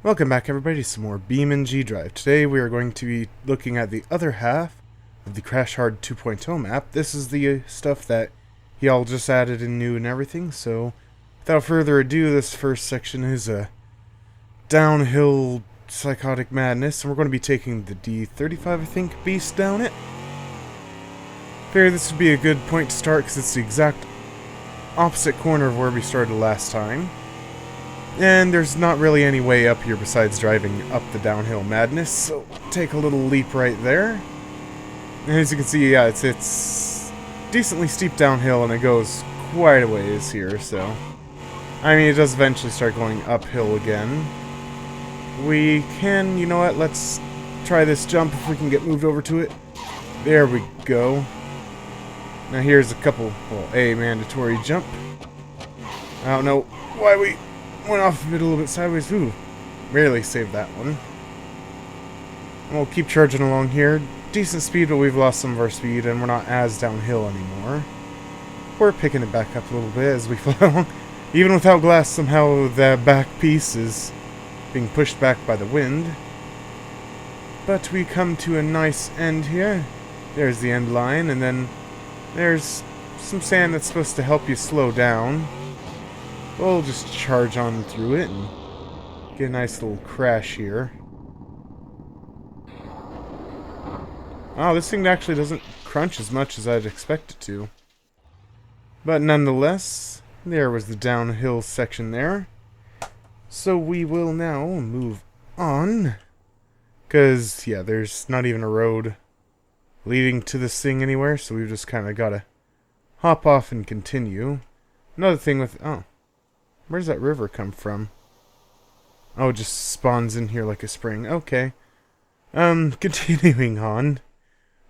Welcome back everybody to some more BeamNG.Drive. Today we are going to be looking at the other half of the Crash Hard 2.0 map. This is the stuff that y'all just added in new and everything, so without further ado, this first section is a downhill psychotic madness, and we're going to be taking the D35, I think, beast down it. Figure this would be a good point to start because it's the exact opposite corner of where we started last time. And there's not really any way up here besides driving up the downhill madness, so take a little leap right there. And as you can see, yeah, it's decently steep downhill and it goes quite a ways here, so... I mean, it does eventually start going uphill again. We can, you know what, let's try this jump if we can get moved over to it. There we go. Now here's a couple, well, a mandatory jump. I don't know why we went off of it a little bit sideways. Ooh, barely saved that one. And we'll keep charging along here. Decent speed, but we've lost some of our speed, and we're not as downhill anymore. We're picking it back up a little bit as we fly along. Even without glass, somehow the back piece is being pushed back by the wind. But we come to a nice end here. There's the end line, and then there's some sand that's supposed to help you slow down. We'll just charge on through it and get a nice little crash here. Oh, this thing actually doesn't crunch as much as I'd expect it to. But nonetheless, there was the downhill section there. So we will now move on. Because, yeah, there's not even a road leading to this thing anywhere, so we've just kind of got to hop off and continue. Another thing with... oh. Where does that river come from? Oh, it just spawns in here like a spring. Okay. Continuing on.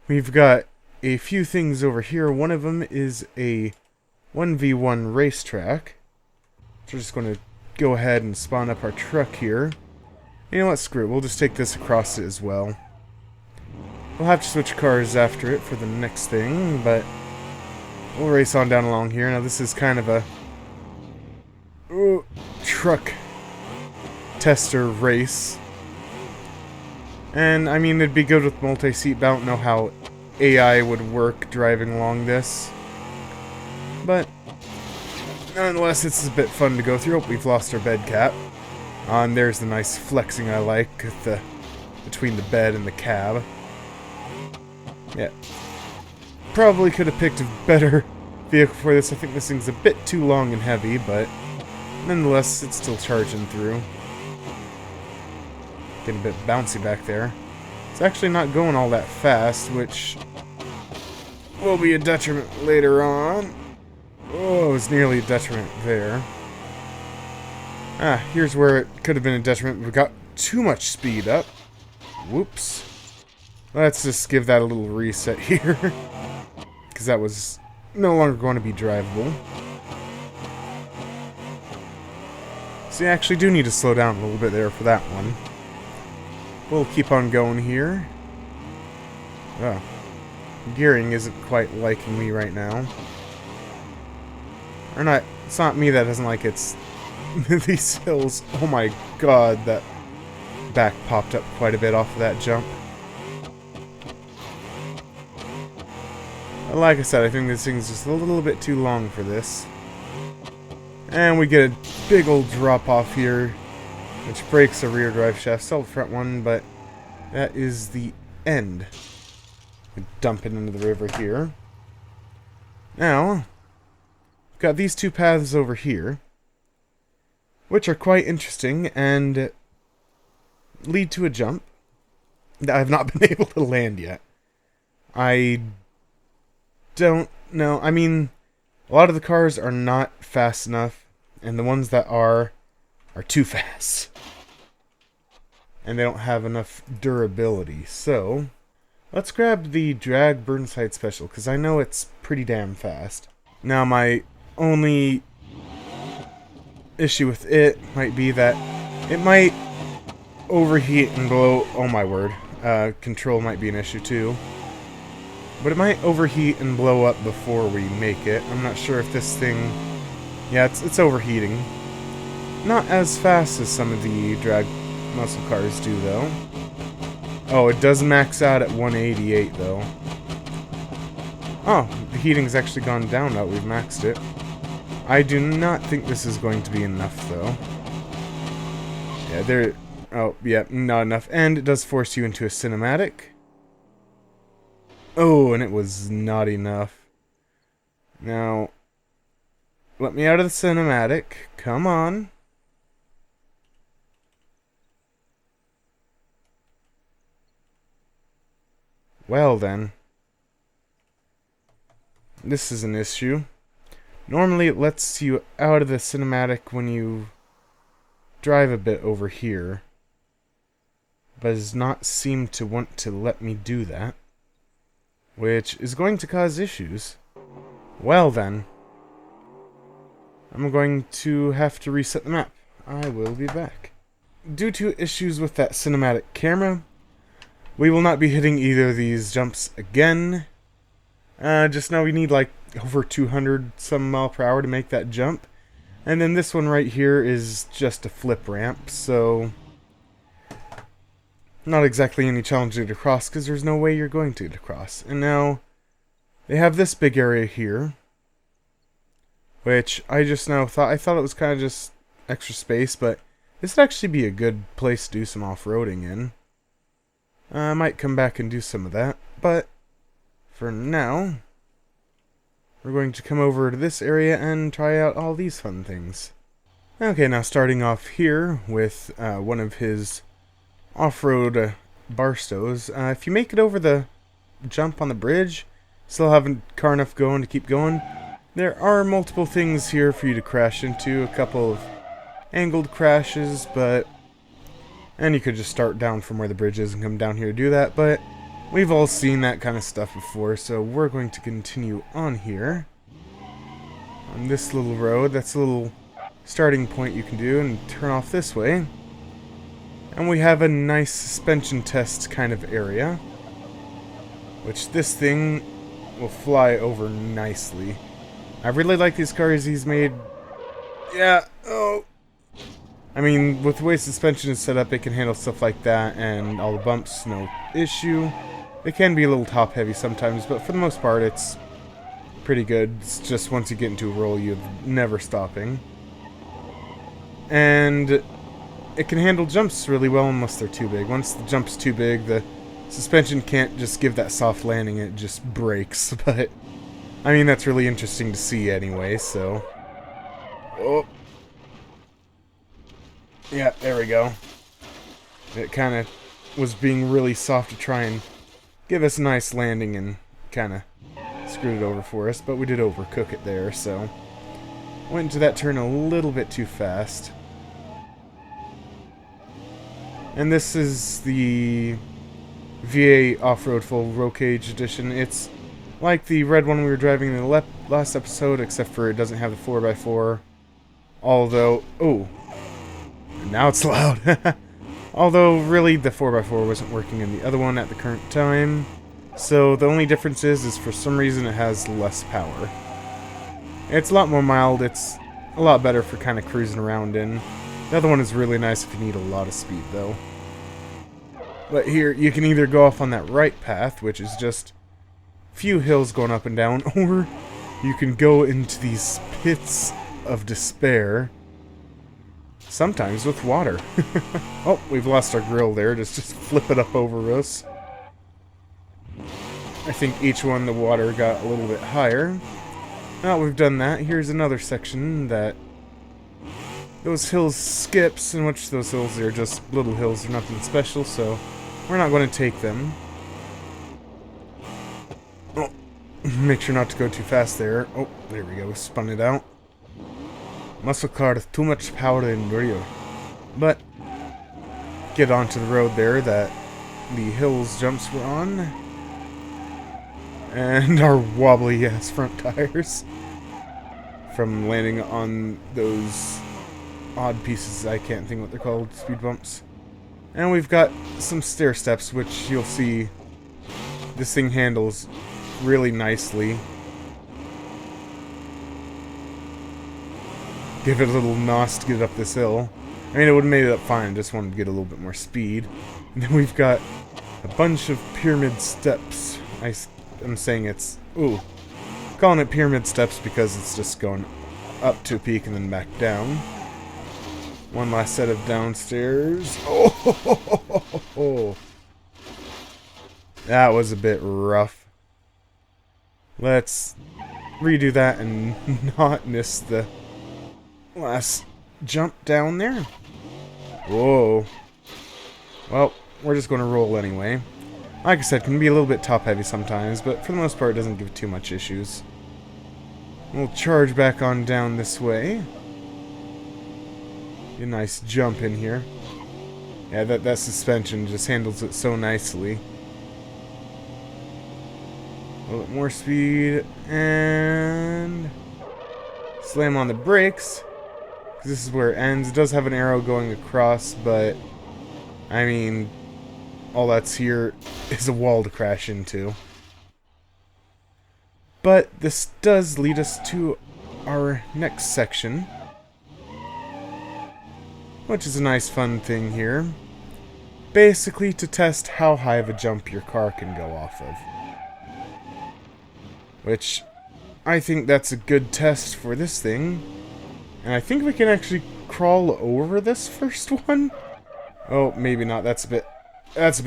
We've got a few things over here. One of them is a 1v1 racetrack. So we're just going to go ahead and spawn up our truck here. You know what? Screw it. We'll just take this across it as well. We'll have to switch cars after it for the next thing, but we'll race on down along here. Now this is kind of a truck tester race. And I mean, it'd be good with multi-seat, but I don't know how AI would work driving along this. But nonetheless, it's a bit fun to go through. Oh, we've lost our bed cap. And there's the nice flexing I like with the between the bed and the cab. Yeah. Probably could have picked a better vehicle for this. I think this thing's a bit too long and heavy, but nonetheless, it's still charging through. Getting a bit bouncy back there. It's actually not going all that fast, which will be a detriment later on. Oh, it was nearly a detriment there. Ah, here's where it could have been a detriment. We got too much speed up. Whoops. Let's just give that a little reset here. Because that was no longer going to be drivable. So you actually do need to slow down a little bit there for that one. We'll keep on going here. Oh. Gearing isn't quite liking me right now. Or not, it's not me that doesn't like it, it's these hills. Oh my god, that back popped up quite a bit off of that jump. Like I said, I think this thing's just a little bit too long for this. And we get a big old drop off here, which breaks the rear drive shaft. Still the front one, but that is the end. We dump it into the river here. Now, we've got these two paths over here, which are quite interesting and lead to a jump that I've not been able to land yet. I don't know. I mean, a lot of the cars are not fast enough, and the ones that are too fast. And they don't have enough durability. So, let's grab the Drag Burnside Special, because I know it's pretty damn fast. Now, my only issue with it might be that it might overheat and blow. Oh my word. Control might be an issue too. But it might overheat and blow up before we make it. I'm not sure if this thing... yeah, it's overheating. Not as fast as some of the drag muscle cars do, though. Oh, it does max out at 188, though. Oh, the heating's actually gone down now we've maxed it. I do not think this is going to be enough, though. Yeah, there... Oh, yeah, not enough. And it does force you into a cinematic. Oh, and it was not enough. Now, let me out of the cinematic. Come on. Well, then. This is an issue. Normally it lets you out of the cinematic when you drive a bit over here, but does not seem to want to let me do that, which is going to cause issues. Well then, I'm going to have to reset the map. I will be back. Due to issues with that cinematic camera, we will not be hitting either of these jumps again. Just know we need like over 200 some mile per hour to make that jump. And then this one right here is just a flip ramp, so not exactly any challenging to cross because there's no way you're going to cross. And now they have this big area here, which I just now thought it was kind of just extra space, but this would actually be a good place to do some off-roading in. I might come back and do some of that, but for now, we're going to come over to this area and try out all these fun things. Okay, now starting off here with one of his off-road barstows. If you make it over the jump on the bridge, still have a car enough going to keep going, there are multiple things here for you to crash into. A couple of angled crashes, and you could just start down from where the bridge is and come down here to do that, but we've all seen that kind of stuff before, so we're going to continue on here. On this little road, that's a little starting point you can do, and turn off this way. And we have a nice suspension test kind of area, which this thing will fly over nicely. I really like these cars he's made. Yeah, oh. I mean, with the way suspension is set up, it can handle stuff like that, and all the bumps, no issue. It can be a little top-heavy sometimes, but for the most part, it's pretty good. It's just once you get into a roll, you're never stopping. And it can handle jumps really well unless they're too big. Once the jump's too big, the suspension can't just give that soft landing, it just breaks. But, I mean, that's really interesting to see anyway, so... Oh. Yeah, there we go. It kind of was being really soft to try and give us a nice landing and kind of screwed it over for us, but we did overcook it there, so went into that turn a little bit too fast. And this is the VA Off-Road Full Roll Cage Edition. It's like the red one we were driving in the last episode, except for it doesn't have the 4x4, although... Oh! Now it's loud! Although, really, the 4x4 wasn't working in the other one at the current time. So, the only difference is for some reason it has less power. It's a lot more mild, it's a lot better for kind of cruising around in. The other one is really nice if you need a lot of speed, though. But here, you can either go off on that right path, which is just a few hills going up and down, or you can go into these pits of despair. Sometimes with water. Oh, we've lost our grill there. Just flip it up over us. I think each one the water got a little bit higher. Now we've done that. Here's another section that those hills skips, in which those hills are just little hills. They're nothing special, so we're not going to take them. Oh, make sure not to go too fast there. Oh, there we go. We spun it out. Muscle car with too much power to endure. But get onto the road there that the hills jumps were on. And our wobbly ass front tires from landing on those odd pieces, I can't think what they're called, speed bumps. And we've got some stair steps, which you'll see this thing handles really nicely. Give it a little nos to get up this hill. I mean, it would have made it up fine. I just wanted to get a little bit more speed. And then we've got a bunch of pyramid steps. I'm saying it's... Ooh. Calling it pyramid steps because it's just going up to a peak and then back down. One last set of downstairs. Oh! That was a bit rough. Let's redo that and not miss the last jump down there. Whoa. Well, we're just going to roll anyway. Like I said, it can be a little bit top heavy sometimes, but for the most part it doesn't give too much issues. We'll charge back on down this way. Get a nice jump in here. Yeah, that suspension just handles it so nicely. A little bit more speed, and slam on the brakes. This is where it ends. It does have an arrow going across, but I mean, all that's here is a wall to crash into. But this does lead us to our next section, which is a nice fun thing here. Basically to test how high of a jump your car can go off of. Which, I think that's a good test for this thing. And I think we can actually crawl over this first one. Oh, maybe not. That's a bit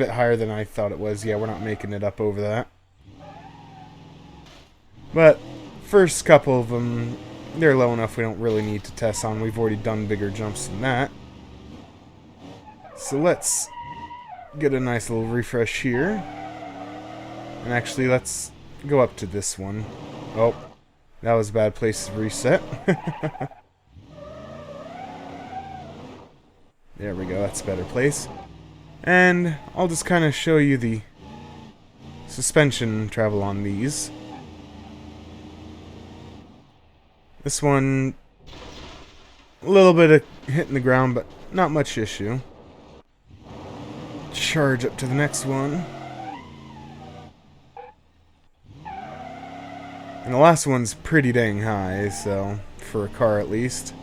higher than I thought it was. Yeah, we're not making it up over that. But first couple of them, they're low enough we don't really need to test on. We've already done bigger jumps than that. So let's get a nice little refresh here. And actually, let's go up to this one. Oh, that was a bad place to reset. There we go, that's a better place. And I'll just kind of show you the suspension travel on these. This one, a little bit of hitting the ground, but not much issue. Charge up to the next one. And the last one's pretty dang high, so, for a car at least.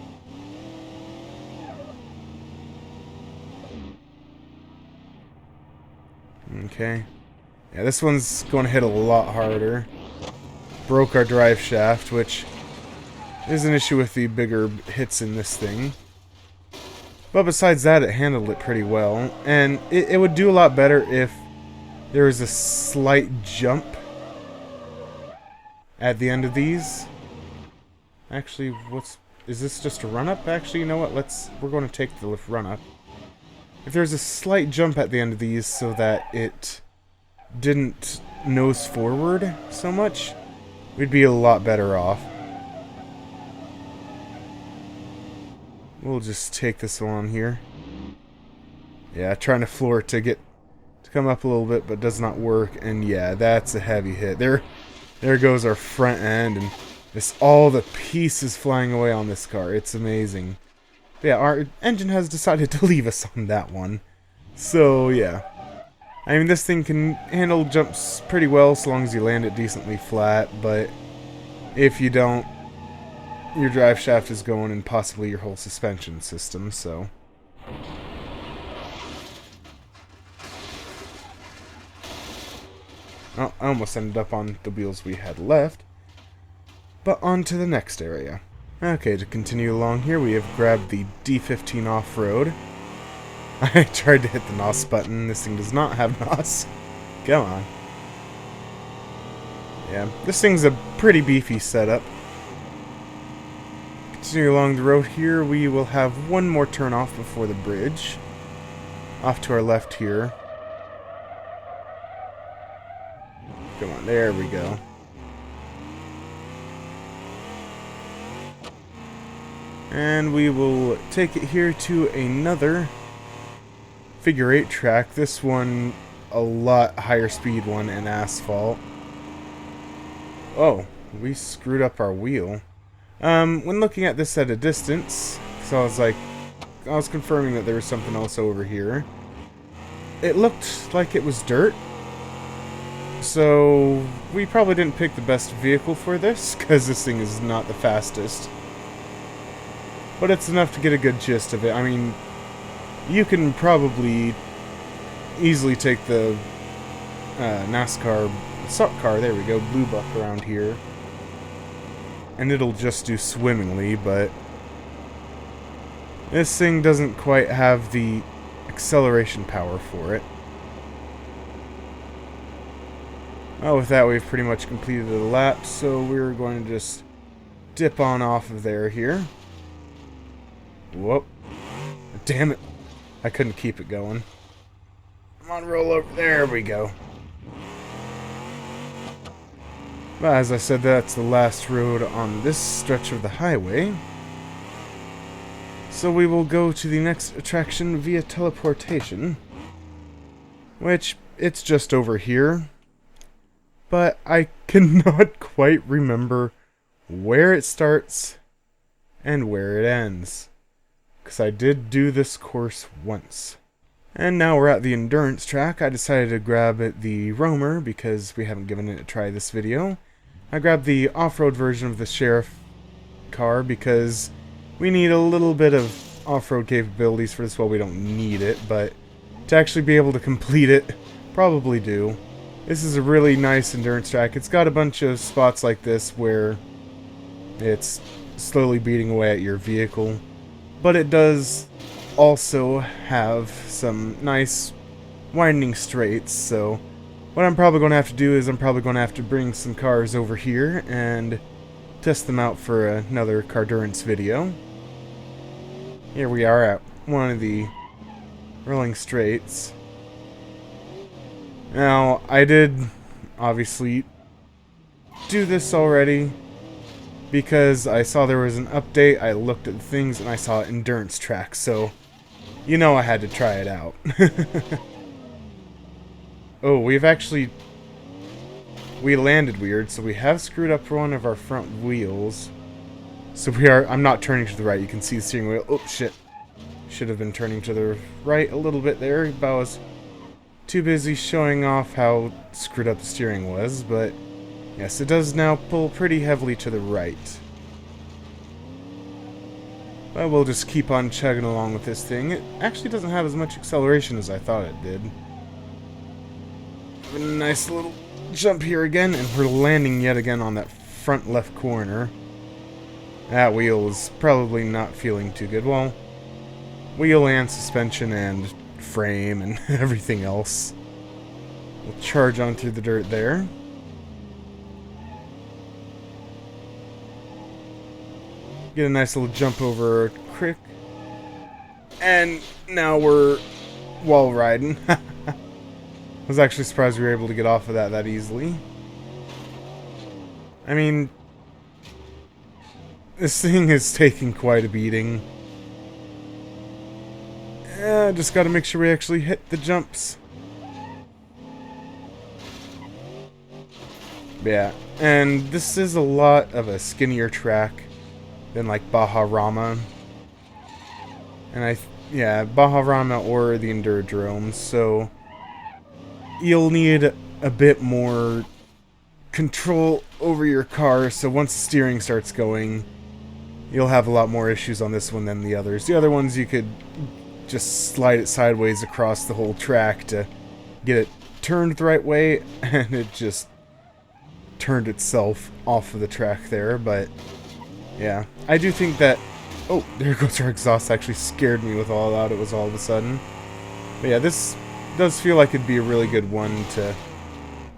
Okay. Yeah, this one's going to hit a lot harder. Broke our drive shaft, which is an issue with the bigger hits in this thing. But besides that, it handled it pretty well. And it would do a lot better if there was a slight jump at the end of these. Actually, is this just a run-up? Actually, you know what? We're going to take the run-up. If there's a slight jump at the end of these so that it didn't nose forward so much, we'd be a lot better off. We'll just take this one here. Yeah, trying to floor it to come up a little bit, but does not work. And yeah, that's a heavy hit. There goes our front end, and all the pieces flying away on this car. It's amazing. But yeah, our engine has decided to leave us on that one. So yeah, I mean, this thing can handle jumps pretty well so long as you land it decently flat. But if you don't, your drive shaft is going, and possibly your whole suspension system. So. Oh, I almost ended up on the wheels we had left. But on to the next area. Okay, to continue along here, we have grabbed the D15 Offroad. I tried to hit the NOS button. This thing does not have NOS. Come on. Yeah, this thing's a pretty beefy setup. Continue along the road here, we will have one more turn off before the bridge. Off to our left here. Come on, there we go. And we will take it here to another figure 8 track. This one, a lot higher speed one in asphalt. Oh, we screwed up our wheel. When looking at this at a distance, so I was confirming that there was something else over here. It looked like it was dirt. So, we probably didn't pick the best vehicle for this, because this thing is not the fastest. But it's enough to get a good gist of it. I mean, you can probably easily take the NASCAR stock car, there we go, Blue Buck around here, and it'll just do swimmingly, but this thing doesn't quite have the acceleration power for it. Well, with that, we've pretty much completed the lap, so we're going to just dip on off of there here. Whoop. Damn it. I couldn't keep it going. Come on, roll over. There we go. But as I said, that's the last road on this stretch of the highway. So we will go to the next attraction via teleportation, which it's just over here. But I cannot quite remember where it starts and where it ends, because I did do this course once. And now we're at the endurance track. I decided to grab the roamer because we haven't given it a try this video. I grabbed the off-road version of the sheriff car because we need a little bit of off-road capabilities for this. Well, we don't need it, but to actually be able to complete it, probably do. This is a really nice endurance track. It's got a bunch of spots like this where it's slowly beating away at your vehicle, but it does also have some nice winding straights, so what I'm probably going to have to do is I'm probably going to have to bring some cars over here and test them out for another Cardurance video. Here we are at one of the rolling straights. Now, I did obviously do this already because I saw there was an update, I looked at the things, and I saw endurance track, so you know I had to try it out. Oh, we landed weird, so we have screwed up one of our front wheels. So I'm not turning to the right, you can see the steering wheel. Oh, shit. Should have been turning to the right a little bit there, but I was too busy showing off how screwed up the steering was, but yes, it does now pull pretty heavily to the right. But we'll just keep on chugging along with this thing. It actually doesn't have as much acceleration as I thought it did. A nice little jump here again, and we're landing yet again on that front left corner. That wheel is probably not feeling too good. Well, wheel and suspension and frame and everything else. We'll charge on through the dirt there. Get a nice little jump over a creek. And now we're wall riding. I was actually surprised we were able to get off of that easily. I mean, this thing is taking quite a beating. Yeah, just gotta make sure we actually hit the jumps. Yeah, and this is a lot of a skinnier track than like Baja-Rama. And yeah, Baja-Rama or the Endurodrome, so you'll need a bit more control over your car, so once the steering starts going, you'll have a lot more issues on this one than the others. The other ones you could just slide it sideways across the whole track to get it turned the right way, and it just turned itself off of the track there, but yeah. I do think that... Oh, there goes our exhaust. Actually scared me with all that. It was all of a sudden. But yeah, this does feel like it'd be a really good one to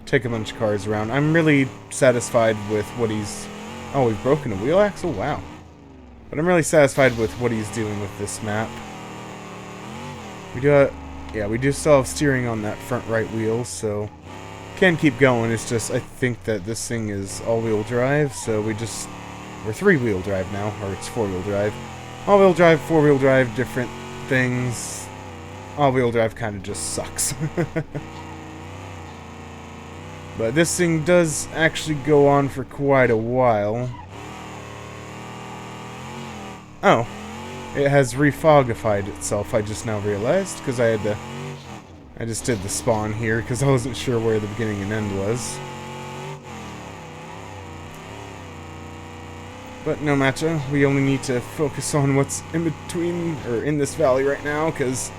take a bunch of cars around. I'm really satisfied with what he's... Oh, we've broken a wheel axle? Wow. But I'm really satisfied with what he's doing with this map. We do still have steering on that front right wheel, so can keep going. It's just I think that this thing is all-wheel drive, so we're three-wheel drive now, or it's four-wheel drive. All-wheel drive, four-wheel drive, different things. All-wheel drive kind of just sucks. But this thing does actually go on for quite a while. Oh, it has refogified itself, I just now realized, because I just did the spawn here, because I wasn't sure where the beginning and end was. But no matter, we only need to focus on what's in between, or in this valley right now, because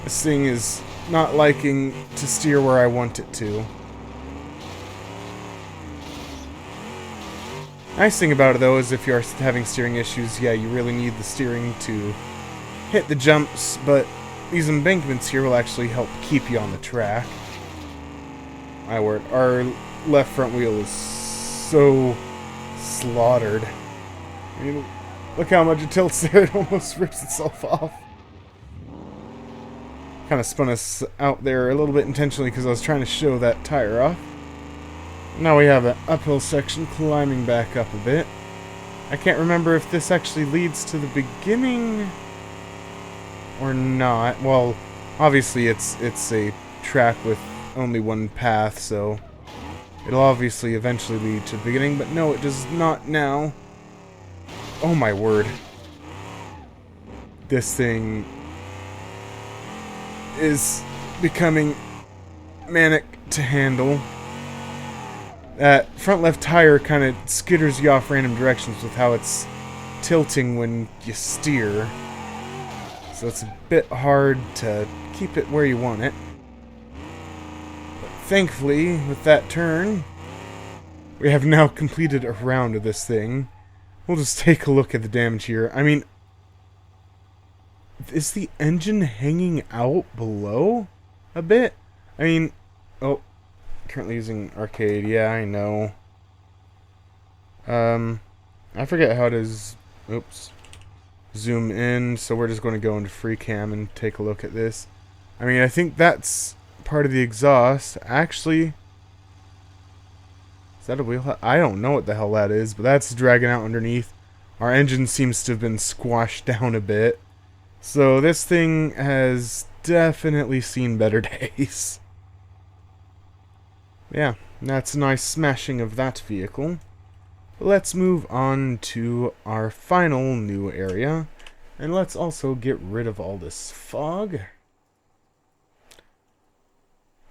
this thing is not liking to steer where I want it to. Nice thing about it though is if you're having steering issues, yeah, you really need the steering to hit the jumps, but these embankments here will actually help keep you on the track. My word, our left front wheel is so slaughtered. I mean, look how much it tilts there, it almost rips itself off. Kind of spun us out there a little bit intentionally because I was trying to show that tire off. Now we have an uphill section climbing back up a bit. I can't remember if this actually leads to the beginning or not. Well, obviously it's a track with only one path, so it'll obviously eventually lead to the beginning, but no, it does not now. Oh my word. This thing is becoming manic to handle. That front left tire kind of skitters you off random directions with how it's tilting when you steer. So it's a bit hard to keep it where you want it. But thankfully, with that turn, we have now completed a round of this thing. We'll just take a look at the damage here. I mean, is the engine hanging out below a bit? I mean, oh, currently using arcade. Yeah, I know. I forget how to zoom in, so we're just going to go into free cam and take a look at this. I mean, I think that's part of the exhaust. Actually, is that a wheel? I don't know what the hell that is, but that's dragging out underneath. Our engine seems to have been squashed down a bit. So this thing has definitely seen better days. Yeah, that's a nice smashing of that vehicle. Let's move on to our final new area. And let's also get rid of all this fog.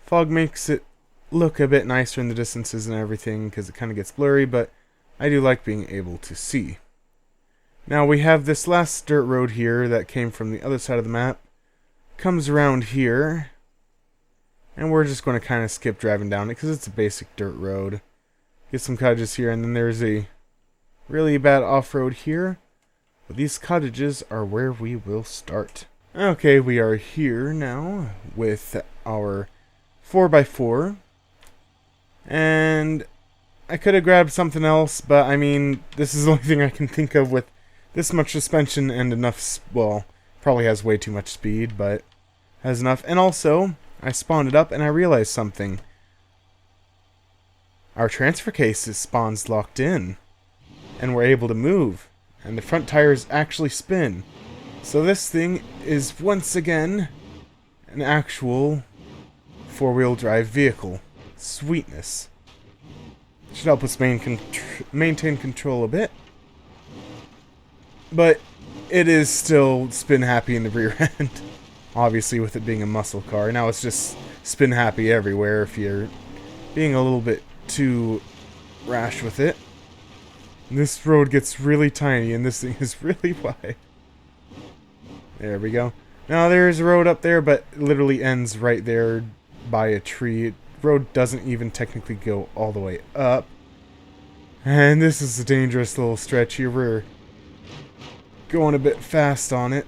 Fog makes it look a bit nicer in the distances and everything because it kind of gets blurry, but I do like being able to see. Now we have this last dirt road here that came from the other side of the map. Comes around here. And we're just going to kind of skip driving down it because it's a basic dirt road. Get some cottages here, and then there's a really bad off-road here. But these cottages are where we will start. Okay, we are here now with our 4x4. And I could have grabbed something else, but I mean, this is the only thing I can think of with this much suspension and enough, well, probably has way too much speed, but has enough. And also, I spawned it up and I realized something. Our transfer case is spawns locked in. And we're able to move. And the front tires actually spin. So this thing is once again an actual four-wheel drive vehicle. Sweetness. Should help us maintain control a bit. But it is still spin happy in the rear end. Obviously with it being a muscle car. Now it's just spin happy everywhere if you're being a little bit too rash with it. This road gets really tiny and this thing is really wide. There we go. Now there's a road up there, but it literally ends right there by a tree. The road doesn't even technically go all the way up. And this is a dangerous little stretch here. We're going a bit fast on it.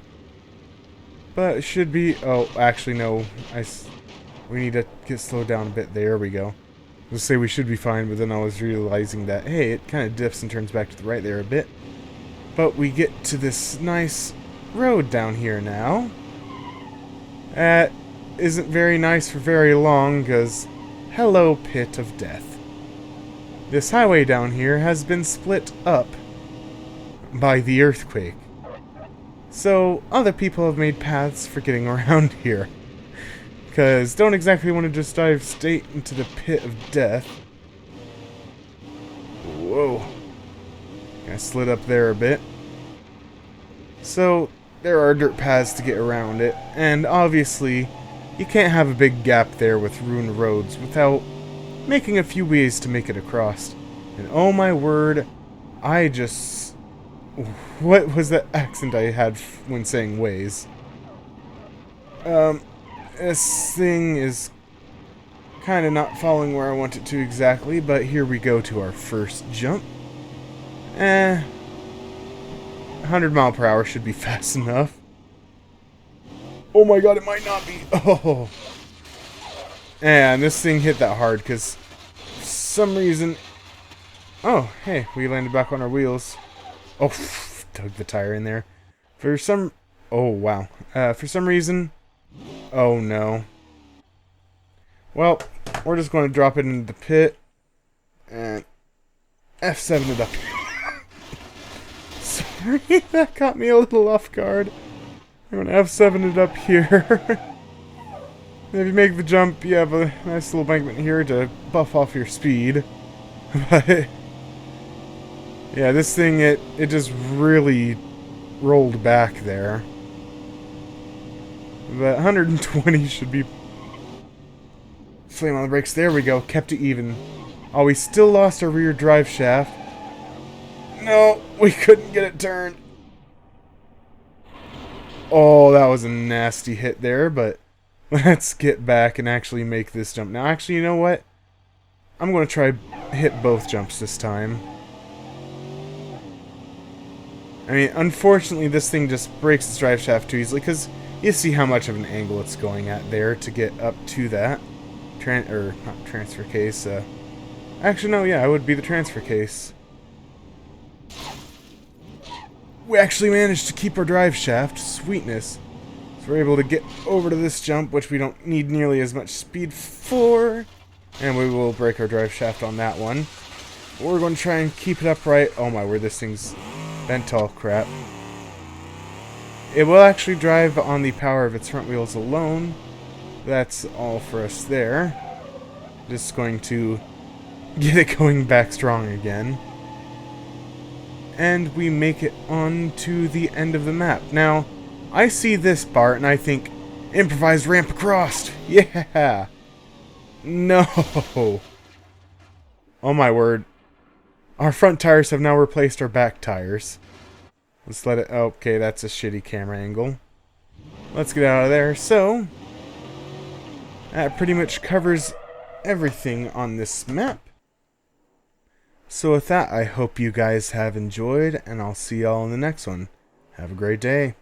But it should be... Oh, actually, no. We need to get slowed down a bit. There we go. Let's say we should be fine, but then I was realizing that, hey, it kind of dips and turns back to the right there a bit. But we get to this nice road down here now. That isn't very nice for very long, because hello, pit of death. This highway down here has been split up by the earthquake. So, other people have made paths for getting around here. Because don't exactly want to just dive straight into the pit of death. Whoa. I slid up there a bit. So, there are dirt paths to get around it. And obviously, you can't have a big gap there with ruined roads without making a few ways to make it across. And oh my word, I just... What was that accent I had when saying ways? This thing is kind of not following where I want it to exactly, but here we go to our first jump. 100 mile per hour should be fast enough. Oh my god, it might not be. Oh. And this thing hit that hard because for some reason... Oh, hey, we landed back on our wheels. Oh, dug the tire in there. For some... Oh, wow. For some reason... Oh, no. Well, we're just going to drop it into the pit. And F7 it up. Sorry, that caught me a little off guard. I'm going to F7 it up here. If you make the jump, you have a nice little embankment here to buff off your speed. But... yeah, this thing, it just really rolled back there. But 120 should be... Slam on the brakes. There we go. Kept it even. Oh, we still lost our rear drive shaft. No, we couldn't get it turned. Oh, that was a nasty hit there, but let's get back and actually make this jump. Now, actually, you know what? I'm going to try hit both jumps this time. I mean, unfortunately, this thing just breaks its drive shaft too easily, because you see how much of an angle it's going at there to get up to that. Not transfer case. Actually, no, yeah, it would be the transfer case. We actually managed to keep our drive shaft. Sweetness. So we're able to get over to this jump, which we don't need nearly as much speed for. And we will break our drive shaft on that one. We're going to try and keep it upright. Oh my word, this thing's bent all crap. It will actually drive on the power of its front wheels alone. That's all for us there. Just going to get it going back strong again. And we make it on to the end of the map. Now, I see this part and I think, improvised ramp across. Yeah. No. Oh my word. Our front tires have now replaced our back tires. Let's let it... Okay, that's a shitty camera angle. Let's get out of there. So, that pretty much covers everything on this map. So with that, I hope you guys have enjoyed, and I'll see y'all in the next one. Have a great day.